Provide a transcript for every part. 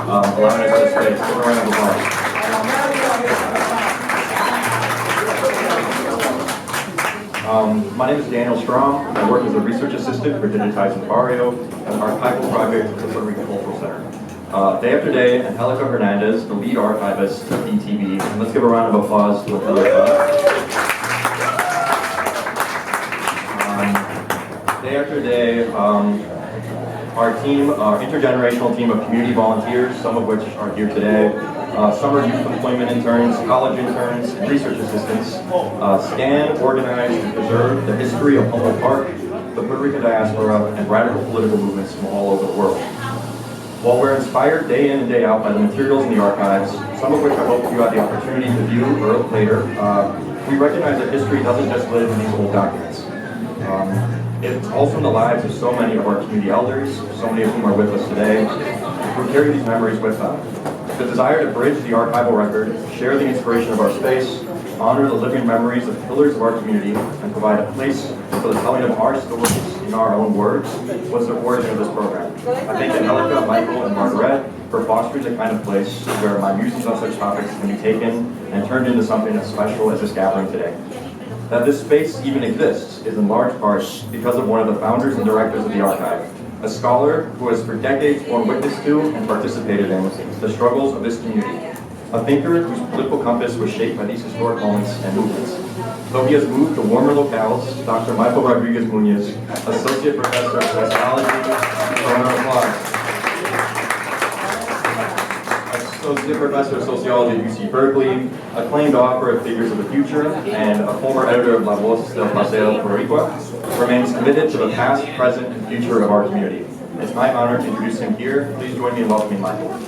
allowing us this space. Give a round of applause. My name is Daniel Strom. I work as a research assistant for Digitizing The Barrio, an archival project at the Puerto Rican Cultural Center. Day after day, Angelica Hernandez, the lead archivist at DTV, and let's give a round of applause to Angelica. Day after day, our team, our intergenerational team of community volunteers, some of which are here today, summer youth employment interns, college interns, and research assistants, scan, organize, and preserve the history of Humboldt Park, the Puerto Rican diaspora, and radical political movements from all over the world. While we're inspired day in and day out by the materials in the archives, some of which I hope you had the opportunity to view later, we recognize that history doesn't just live in these old documents. It's also in the lives of so many of our community elders, so many of whom are with us today, who carry these memories with them. The desire to bridge the archival record, share the inspiration of our space, honor the living memories of pillars of our community, and provide a place for the telling of our stories in our own words was the origin of this program. I thank Angelica, Michael, and Margaret for fostering the kind of place where my musings on such topics can be taken and turned into something as special as this gathering today. That this space even exists is in large part because of one of the founders and directors of the archive, a scholar who has for decades borne witness to and participated in the struggles of this community, a thinker whose political compass was shaped by these historic moments and movements. Though he has moved to warmer locales, Dr. Michael Rodriguez Munoz, Associate Professor of Sociology, round of applause. Associate Professor of Sociology at UC Berkeley, acclaimed author of Figures of the Future, and a former editor of La Voz del Paseo Boricua, remains committed to the past, present, and future of our community. It's my honor to introduce him here. Please join me in welcoming Michael.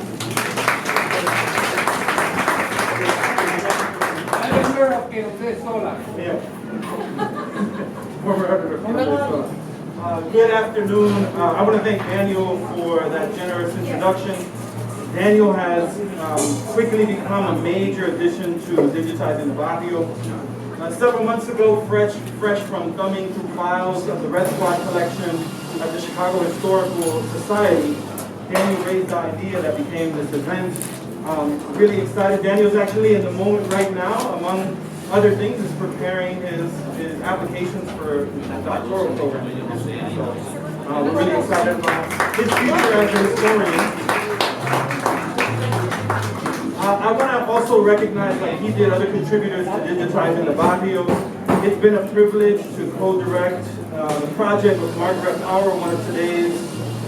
Good afternoon. I want to thank Daniel for that generous introduction. Daniel has quickly become a major addition to Digitizing The Barrio. Several months ago, fresh from thumbing through files of the Red Squad collection at the Chicago Historical Society, Daniel raised the idea that became this event. Really excited. Daniel's actually in the moment right now, among other things, is preparing his applications for a doctoral program. So, we're really excited about his future as a historian. I want to also recognize, like he did, other contributors to Digitizing The Barrio. It's been a privilege to co-direct the project with Margaret Power, one of today's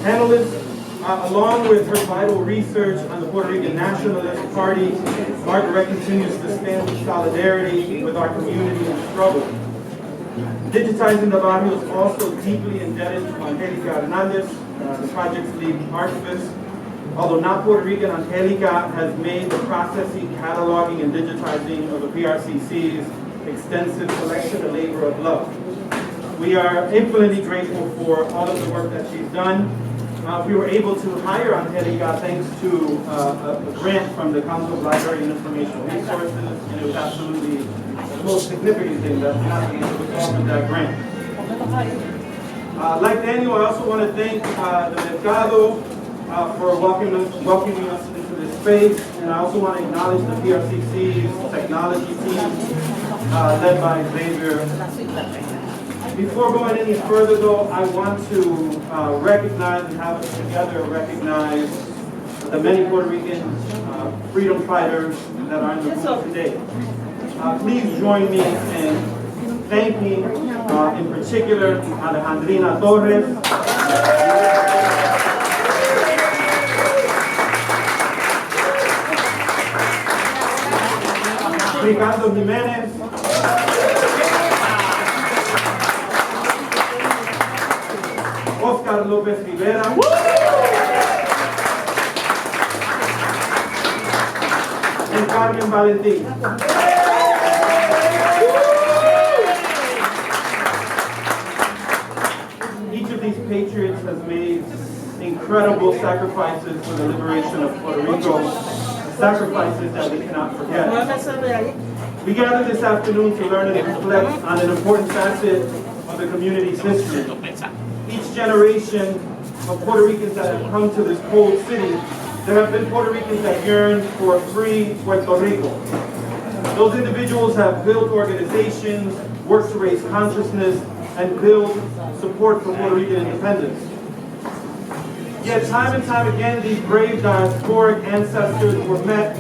panelists. Along with her vital research on the Puerto Rican Nationalist Party, Margaret continues to stand in solidarity with our community in struggle. Digitizing The Barrio is also deeply indebted to Angelica Hernandez, the project's lead archivist. Although not Puerto Rican, Angelica has made the processing, cataloging, and digitizing of the PRCC's extensive collection a labor of love. We are infinitely grateful for all of the work that she's done. We were able to hire Angelica thanks to a grant from the Council of Library and Information Resources, and it was absolutely the most significant thing that we have been able to offer that grant. Like Daniel, I also want to thank the Mercado for welcoming us into this space, and I also want to acknowledge the PRCC's technology team led by Xavier. Before going any further though, I want to recognize and have us together recognize the many Puerto Rican freedom fighters that are in the room today. Please join me in thanking in particular Alejandrina Torres, Ricardo Jimenez, Oscar Lopez Rivera, and Carmen Valentin. Each of these patriots has made incredible sacrifices for the liberation of Puerto Rico. Sacrifices that we cannot forget. We gather this afternoon to learn and reflect on an important facet of the community's history. Each generation of Puerto Ricans that have come to this cold city There have been Puerto Ricans that yearn for a free Puerto Rico. Those individuals have built organizations, worked to raise consciousness, and build support for Puerto Rican independence. Yet time and time again, these brave diasporic ancestors were met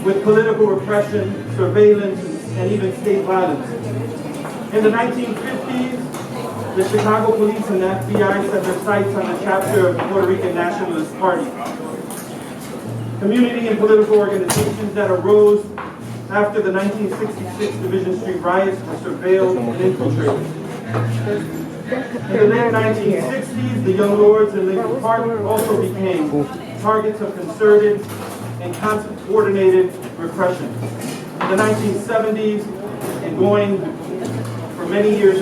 with political repression, surveillance, and even state violence. In the 1950s, the Chicago police and the FBI set their sights on the capture of the Puerto Rican Nationalist Party. Community and political organizations that arose after the 1966 Division Street riots were surveilled and infiltrated. In the late 1960s, the Young Lords in Lincoln Park also became targets of concerted and coordinated repression. In the 1970s, and going for many years